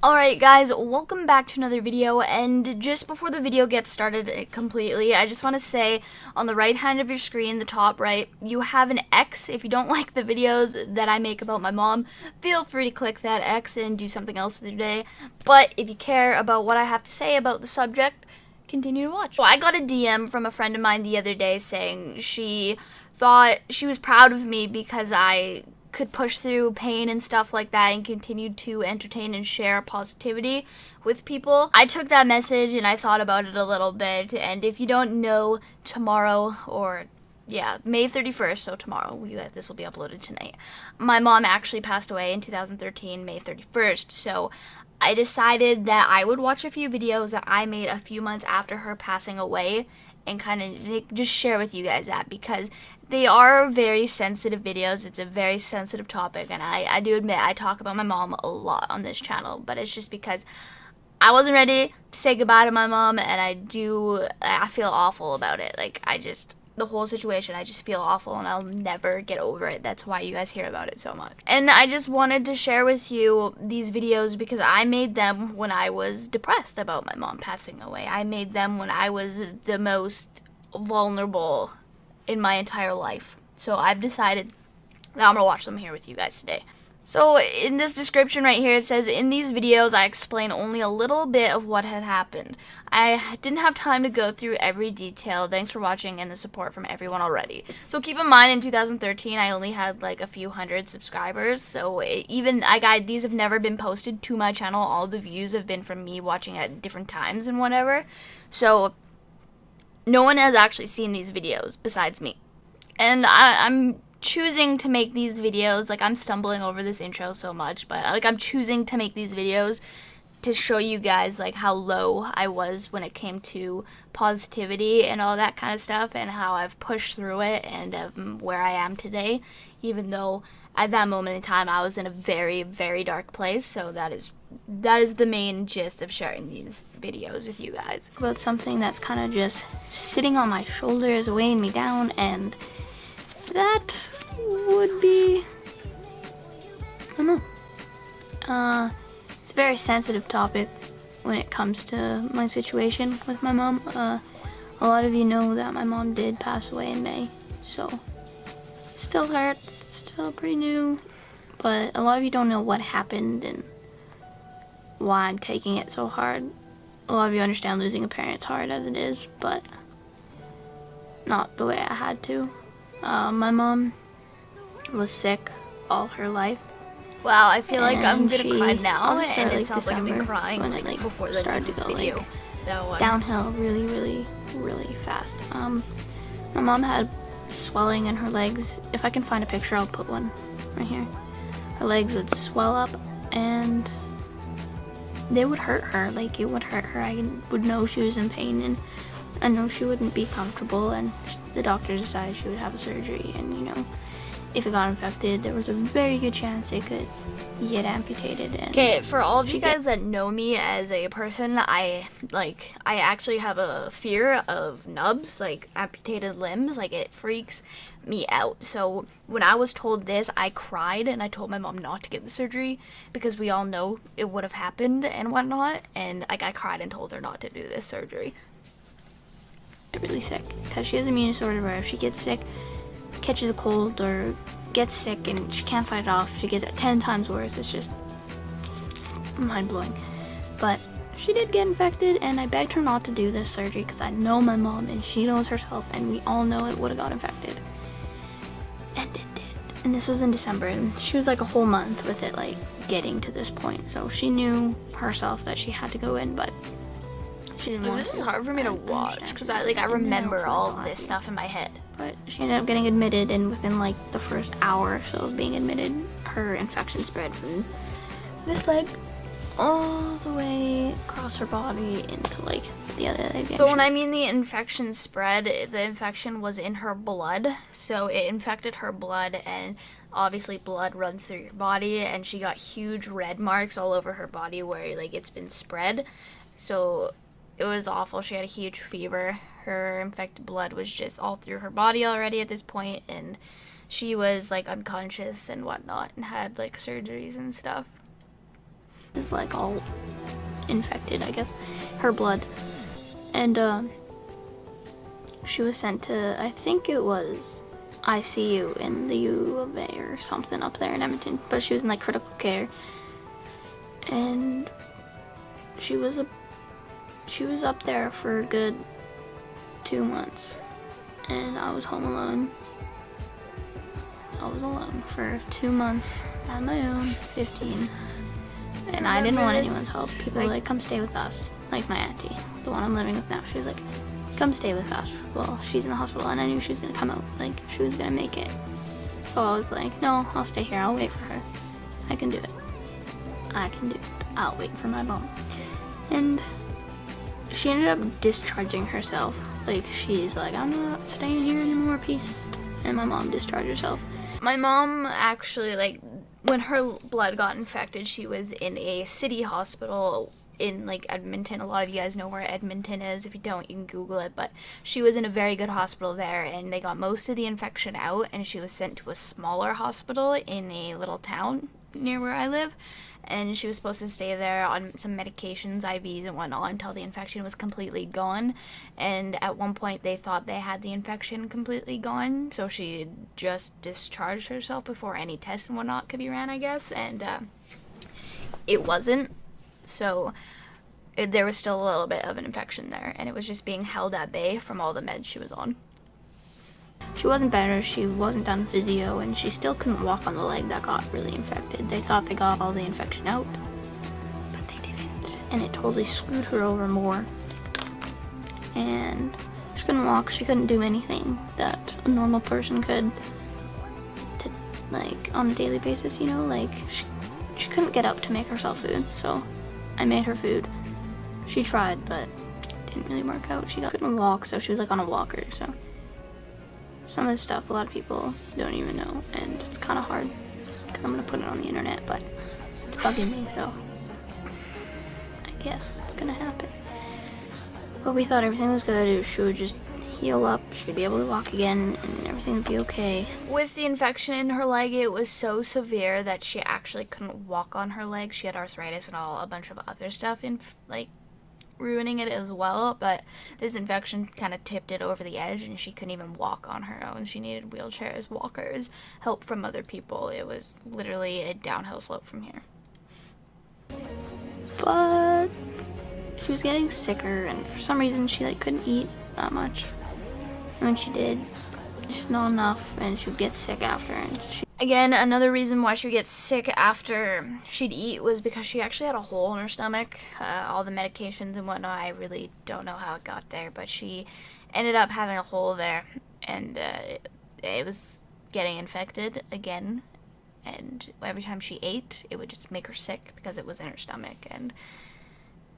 Alright guys, welcome back to another video, and just before the video gets started completely, I just want to say on the right hand of your screen, the top right, you have an X. If you don't like the videos that I make about my mom, feel free to click that X and do something else with your day. But if you care about what I have to say about the subject, continue to watch. So I got a DM from a friend of mine the other day saying she thought she was proud of me because I could push through pain and stuff like that and continue to entertain and share positivity with people. I took that message and I thought about it a little bit, and if you don't know, tomorrow, or yeah, May 31st, so tomorrow, this will be uploaded tonight, my mom actually passed away in 2013, May 31st, so I decided that I would watch a few videos that I made a few months after her passing away and kind of just share with you guys that, because they are very sensitive videos. It's a very sensitive topic, and I do admit I talk about my mom a lot on this channel, but it's just because I wasn't ready to say goodbye to my mom, and I feel awful about it. Like, the whole situation, I just feel awful, and I'll never get over it. That's why you guys hear about it so much. And I just wanted to share with you these videos because I made them when I was depressed about my mom passing away. I made them when I was the most vulnerable in my entire life. So I've decided that I'm gonna watch them here with you guys today. So in this description right here, it says, in these videos I explain only a little bit of what had happened. I didn't have time to go through every detail. Thanks for watching and the support from everyone already. So keep in mind, in 2013 I only had like a few hundred subscribers, so these have never been posted to my channel. All the views have been from me watching at different times and whatever. So no one has actually seen these videos besides me. And I'm choosing to make these videos, like, I'm stumbling over this intro so much, but like, I'm choosing to make these videos to show you guys like how low I was when it came to positivity and all that kind of stuff, and how I've pushed through it, and where I am today, even though at that moment in time I was in a very, very dark place. So that is the main gist of sharing these videos with you guys. About something that's kind of just sitting on my shoulders, weighing me down, and that would be, I don't know. It's a very sensitive topic when it comes to my situation with my mom. A lot of you know that my mom did pass away in May, so it still hurts, still pretty new, but a lot of you don't know what happened and why I'm taking it so hard. A lot of you understand losing a parent's hard as it is, but not the way I had to. My mom was sick all her life. Wow, I feel like I'm gonna cry now, and it sounds like I've been crying like before the started to go video. Like downhill really fast. My mom had swelling in her legs. If I can find a picture, I'll put one right here. Her legs would swell up, and they would hurt her. Like, it would hurt her. I would know she was in pain, and I know she wouldn't be comfortable, and the doctor decided she would have a surgery, and you know, if it got infected, there was a very good chance it could get amputated. Okay, for all of you guys that know me as a person, I actually have a fear of nubs, like amputated limbs. Like, it freaks me out. So when I was told this, I cried, and I told my mom not to get the surgery because we all know it would have happened and whatnot, and like, I cried and told her not to do this surgery. Really sick because she has immune disorder where if she gets sick, catches a cold, or gets sick and she can't fight it off, she gets it 10 times worse. It's just mind-blowing. But she did get infected, and I begged her not to do this surgery because I know my mom and she knows herself, and we all know it would have got infected, and it did. And this was in December, and she was like a whole month with it, like, getting to this point. So she knew herself that she had to go in, but this is hard for me to watch because I remember all of this stuff in my head. But she ended up getting admitted, and within like the first hour or so of being admitted, her infection spread from this leg all the way across her body into like the other leg. So when I mean the infection spread, the infection was in her blood, so it infected her blood, and obviously blood runs through your body, and she got huge red marks all over her body where like it's been spread. So it was awful. She had a huge fever. Her infected blood was just all through her body already at this point, and she was like unconscious and whatnot, and had like surgeries and stuff. is like all infected, I guess, her blood. And she was sent to, I think it was ICU in the U of A or something up there in Edmonton, but she was in like critical care, and she was up there for a good 2 months, and I was home alone. I was alone for 2 months on my own, 15, and I didn't want anyone's help. People were like, come stay with us. Like my auntie, the one I'm living with now, she was like, come stay with us. Well, she's in the hospital, and I knew she was gonna come out, like she was gonna make it. So I was like, no, I'll stay here, I'll wait for her. I can do it. I can do it. I'll wait for my mom. And she ended up discharging herself. Like, she's like, I'm not staying here anymore, peace. And my mom discharged herself. My mom actually, like, when her blood got infected, she was in a city hospital in like Edmonton. A lot of you guys know where Edmonton is. If you don't, you can Google it. But she was in a very good hospital there, and they got most of the infection out, and she was sent to a smaller hospital in a little town near where I live. And she was supposed to stay there on some medications, IVs and whatnot, until the infection was completely gone. And at one point they thought they had the infection completely gone, so she just discharged herself before any tests and whatnot could be ran, I guess. And it wasn't. So there was still a little bit of an infection there, and it was just being held at bay from all the meds she was on. She wasn't better, she wasn't done physio, and she still couldn't walk on the leg that got really infected. They thought they got all the infection out, but they didn't. And it totally screwed her over more. And she couldn't walk, she couldn't do anything that a normal person could, to, like, on a daily basis, you know? Like, she couldn't get up to make herself food, so I made her food. She tried, but it didn't really work out. She couldn't walk, so she was like on a walker, so some of the stuff a lot of people don't even know, and it's kind of hard because I'm gonna put it on the internet, but it's bugging me, so I guess it's gonna happen. But we thought everything was good. She would just heal up, she'd be able to walk again, and everything would be okay. With the infection in her leg, it was so severe that she actually couldn't walk on her leg. She had arthritis and a bunch of other stuff in, like, ruining it as well, but this infection kind of tipped it over the edge, and she couldn't even walk on her own. She needed wheelchairs, walkers, help from other people. It was literally a downhill slope from here. But she was getting sicker, and for some reason she like couldn't eat that much. And when she did, just not enough, and she would get sick after. And Again, another reason why she would get sick after she'd eat was because she actually had a hole in her stomach. All the medications and whatnot, I really don't know how it got there, but she ended up having a hole there, and it was getting infected again. And every time she ate, it would just make her sick because it was in her stomach. And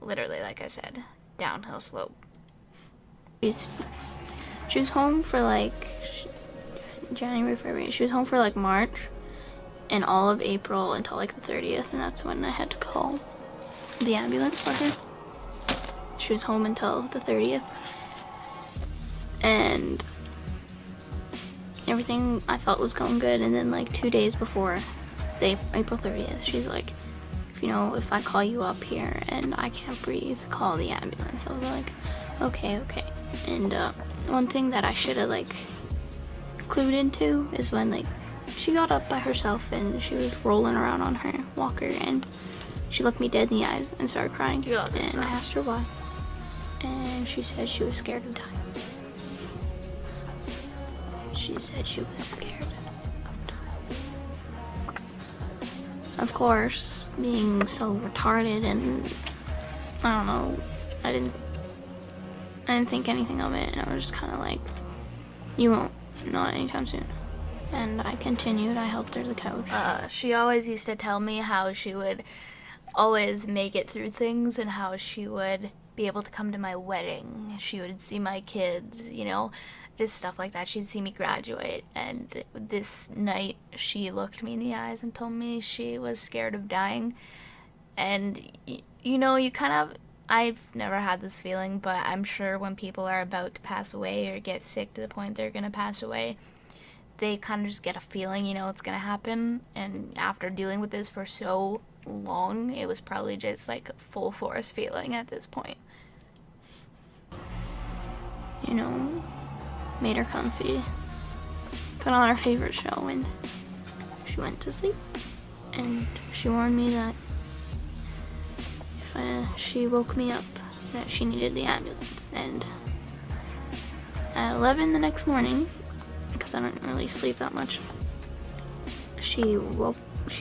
literally, like I said, downhill slope. She was home for like January, February. She was home for like March and all of April until like the 30th, and that's when I had to call the ambulance for her. She was home until the 30th, and everything I thought was going good. And then like 2 days before April 30th, she's like, if I call you up here and I can't breathe, call the ambulance. I was like, okay. And one thing that I should have like clued into is when like she got up by herself and she was rolling around on her walker, and she looked me dead in the eyes and started crying. And I asked her why, and she said she was scared of dying. She said she was scared of dying. Of course, being so retarded, and I don't know, I didn't think anything of it, and I was just kind of like, you won't, not anytime soon. And I continued. I helped her to the couch. She always used to tell me how she would always make it through things, and how she would be able to come to my wedding. She would see my kids, just stuff like that. She'd see me graduate. And this night, she looked me in the eyes and told me she was scared of dying. And, you kind of, I've never had this feeling, but I'm sure when people are about to pass away or get sick to the point they're going to pass away, they kind of just get a feeling, it's going to happen. And after dealing with this for so long. It was probably just like full force feeling at this point. You know, made her comfy, put on her favorite show, and she went to sleep. And she warned me that if she woke me up, that she needed the ambulance. And at 11 the next morning, because I don't really sleep that much, she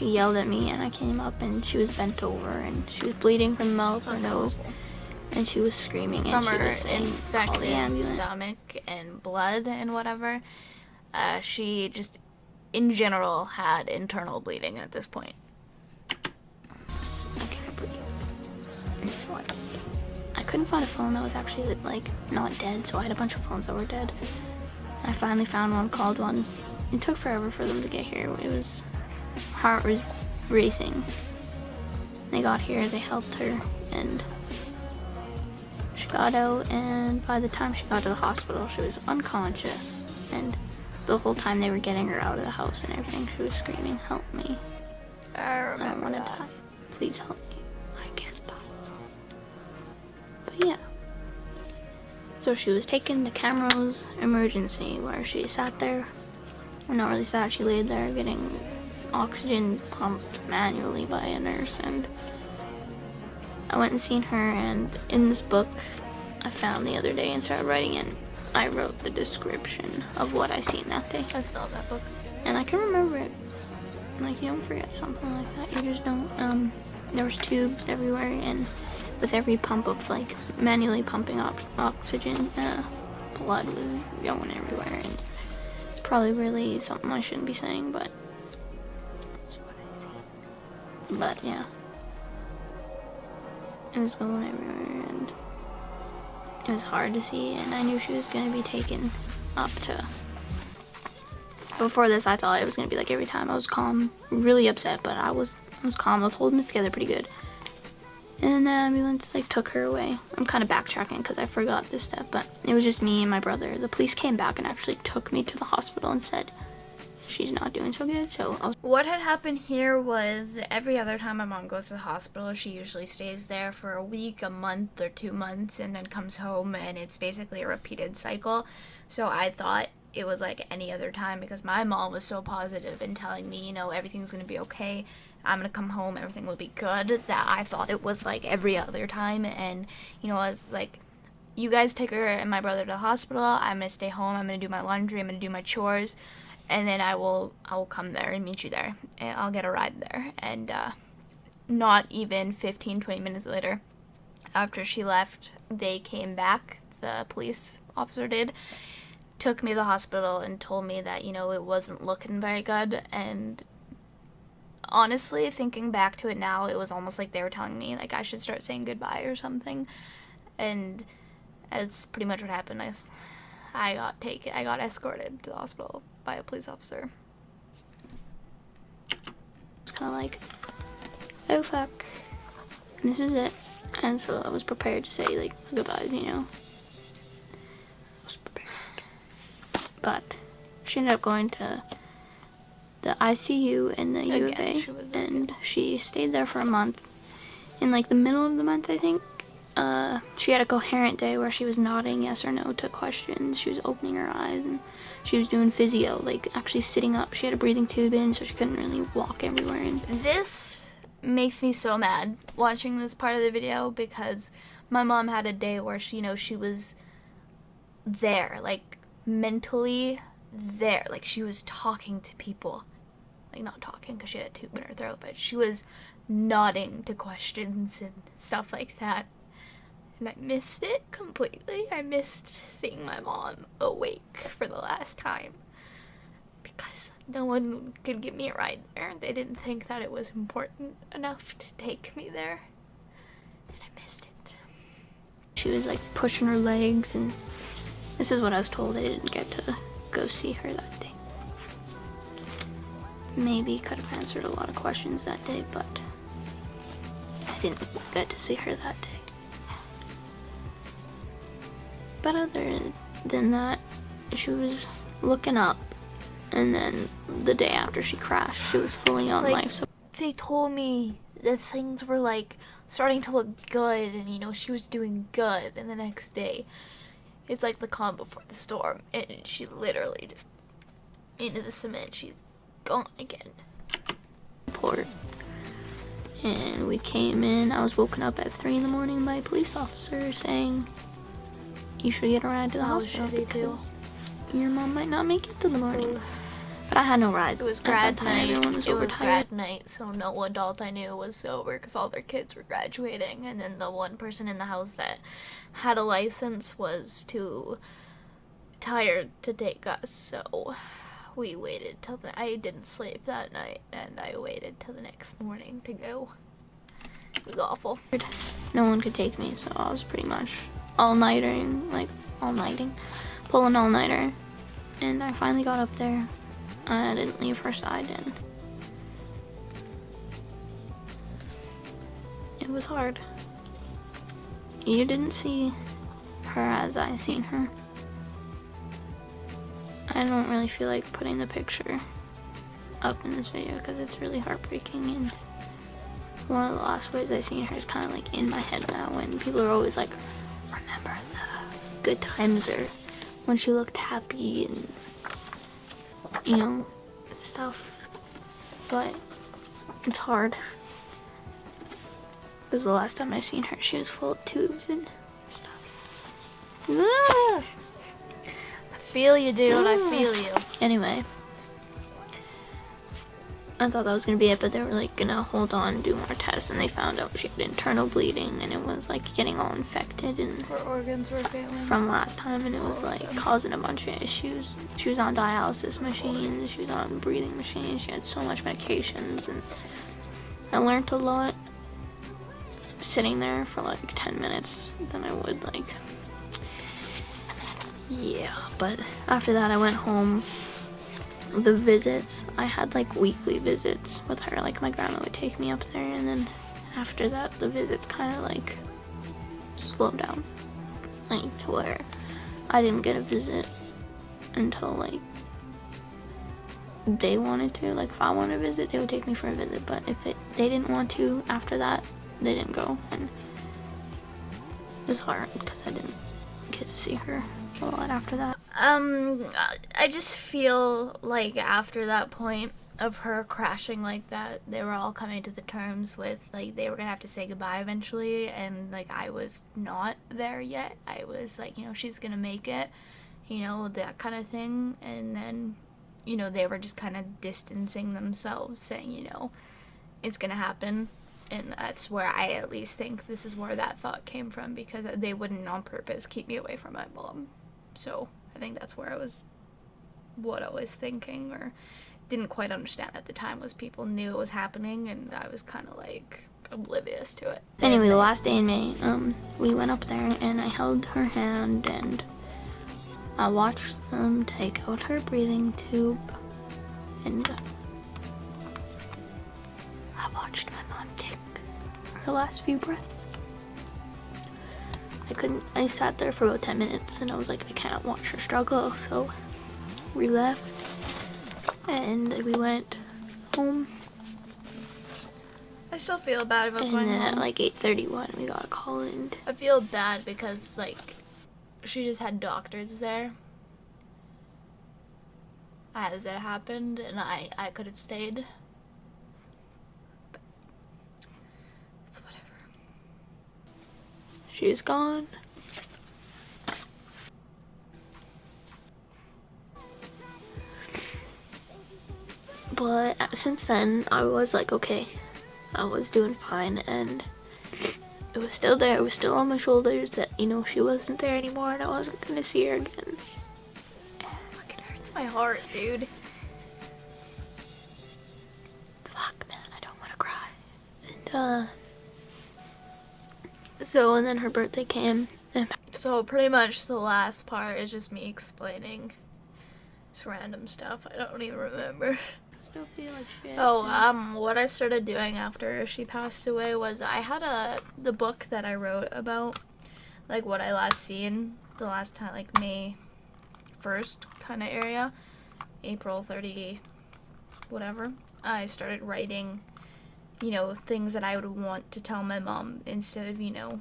yelled at me, and I came up, and she was bent over, and she was bleeding from the mouth, her nose, and she was screaming, and From she her was saying, "Call the infected ambulance." stomach and blood and whatever. She just, in general, had internal bleeding at this point. I can't breathe. And so I couldn't find a phone that was actually like not dead, so I had a bunch of phones that were dead. I finally found one, called one. It took forever for them to get here. It was, heart was racing. They got here, they helped her, and she got out, and by the time she got to the hospital, she was unconscious. And the whole time they were getting her out of the house and everything, she was screaming, "Help me. I I don't want to die. Please help me. I can't die." But yeah. So she was taken to Camrose Emergency, where she sat there. Well, not really sat, she laid there getting oxygen pumped manually by a nurse. And I went and seen her, and in this book I found the other day and started writing in, I wrote the description of what I seen that day. I still have that book. And I can remember it. Like, you don't forget something like that. You just don't. There was tubes everywhere, and with every pump of, like, manually pumping oxygen, blood was going everywhere. And it's probably really something I shouldn't be saying, but that's what I see. But, yeah. It was going everywhere, and it was hard to see, and I knew she was going to be taken up to... Before this, I thought it was going to be like every time. I was calm, really upset, but I was calm. I was holding it together pretty good. And the ambulance, like, took her away. I'm kind of backtracking because I forgot this step, but it was just me and my brother. The police came back and actually took me to the hospital and said, "She's not doing so good," so I was... What had happened here was every other time my mom goes to the hospital, she usually stays there for a week, a month, or 2 months, and then comes home, and it's basically a repeated cycle. So I thought it was like any other time because my mom was so positive in telling me, you know, everything's going to be okay. I'm going to come home, everything will be good, that I thought it was like every other time. And, you know, I was like, you guys take her and my brother to the hospital. I'm going to stay home. I'm going to do my laundry. I'm going to do my chores. And then I will come there and meet you there. And I'll get a ride there. And not even 15, 20 minutes later, after she left, they came back. The police officer did. Took me to the hospital and told me that, you know, it wasn't looking very good. And honestly, thinking back to it now, it was almost like they were telling me, like, I should start saying goodbye or something. And that's pretty much what happened. I got escorted to the hospital by a police officer. It's kind of like, oh fuck, this is it. And so I was prepared to say, like, goodbyes, you know. I was prepared. But she ended up going to the ICU in the U of A, and she stayed there for a month. In, like, the middle of the month, I think, she had a coherent day where she was nodding yes or no to questions. She was opening her eyes, and she was doing physio, like, actually sitting up. She had a breathing tube in, so she couldn't really walk everywhere. And this makes me so mad watching this part of the video because my mom had a day where she, you know, she was there, like, mentally there. Like, she was talking to people. Like, not talking because she had a tube in her throat, but she was nodding to questions and stuff like that. And I missed it completely. I missed seeing my mom awake for the last time because no one could give me a ride there. They didn't think that it was important enough to take me there. And I missed it. She was, like, pushing her legs, and this is what I was told. I didn't get to go see her that day. Maybe could have answered a lot of questions that day, but I didn't get to see her that day. But other than that, she was looking up, and then the day after she crashed, she was fully on life support. They told me the things were like starting to look good, and you know, she was doing good, and the next day it's like the calm before the storm, and she literally just into the cement. She's gone again. Port. And we came in. I was woken up at 3 in the morning by a police officer saying you should get a ride to the hospital because your mom might not make it to the morning. But I had no ride. It was grad night. It was grad night, so no adult I knew was sober because all their kids were graduating, and then the one person in the house that had a license was too tired to take us, so we waited till I didn't sleep that night, and I waited till the next morning to go. It was awful. No one could take me, so I was pretty much all-nighting, pulling all-nighter, and I finally got up there. I didn't leave her side, and it was hard. You didn't see her as I seen her. I don't really feel like putting the picture up in this video because it's really heartbreaking, and one of the last ways I seen her is kind of like in my head now, when people are always like, remember the good times, or when she looked happy and, you know, stuff. But it's hard because the last time I seen her, she was full of tubes and stuff. I feel you, dude. I feel you. Anyway, I thought that was gonna be it, but they were like gonna hold on and do more tests, and they found out she had internal bleeding, and it was like getting all infected, and Her organs were failing from last time, and it was like causing a bunch of issues. She was on dialysis machines, she was on breathing machines, she had so much medications, and I learned a lot sitting there for like 10 minutes than I would like. Yeah, but after that I went home. The visits, I had like weekly visits with her, like my grandma would take me up there, and then after that the visits kind of like slowed down, like to where I didn't get a visit until like they wanted to. Like if I wanted to visit, they would take me for a visit, but if they didn't want to after that, they didn't go, and it was hard because I didn't get to see her a lot after that. I just feel like after that point of her crashing like that, they were all coming to the terms with, like, they were gonna have to say goodbye eventually, and, like, I was not there yet. I was like, you know, she's gonna make it, you know, that kind of thing, and then, you know, they were just kind of distancing themselves, saying, you know, it's gonna happen, and that's where I at least think this is where that thought came from, because they wouldn't on purpose keep me away from my mom. So I think that's where what I was thinking, or didn't quite understand at the time, was people knew it was happening, and I was kind of like oblivious to it. Anyway, the last day in May, we went up there and I held her hand and I watched them take out her breathing tube, and I watched my mom take her last few breaths. I sat there for about 10 minutes and I was like, I can't watch her struggle, so we left and we went home. I still feel bad about going And then home. at like 8:31 we got a call, and I feel bad because, like, she just had doctors there as it happened, and I could have stayed. But it's whatever. she was gone. But since then, I was like, okay, I was doing fine, and it was still there. It was still on my shoulders that, you know, she wasn't there anymore and I wasn't gonna see her again. It fucking hurts my heart, dude. Fuck, man, I don't want to cry. And, so, and then her birthday came, and So pretty much the last part is just me explaining just random stuff. I don't even remember. still feel like shit. Oh, what I started doing after she passed away was I had the book that I wrote about, like, what I last seen the last time, like May 1st kind of area, April 30, whatever. I started writing you know, things that I would want to tell my mom instead of, you know,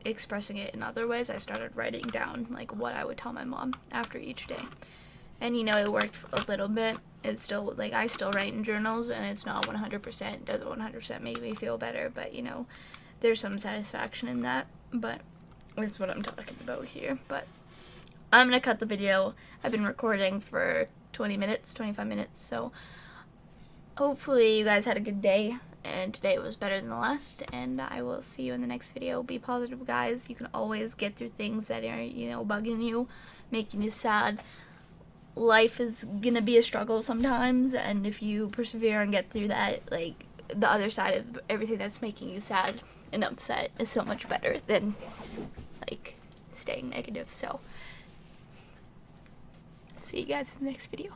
expressing it in other ways. I started writing down like what I would tell my mom after each day. And you know, it worked for a little bit. It's still like I still write in journals, and it's not 100%, doesn't 100% make me feel better, but you know, there's some satisfaction in that. But that's what I'm talking about here. But I'm gonna cut the video. I've been recording for 20 minutes, 25 minutes, so hopefully you guys had a good day, and today was better than the last, and I will see you in the next video. Be positive, guys. You can always get through things that are, you know, bugging you, making you sad. Life is gonna be a struggle sometimes, and if you persevere and get through that, like, the other side of everything that's making you sad and upset is so much better than, like, staying negative. So, see you guys in the next video.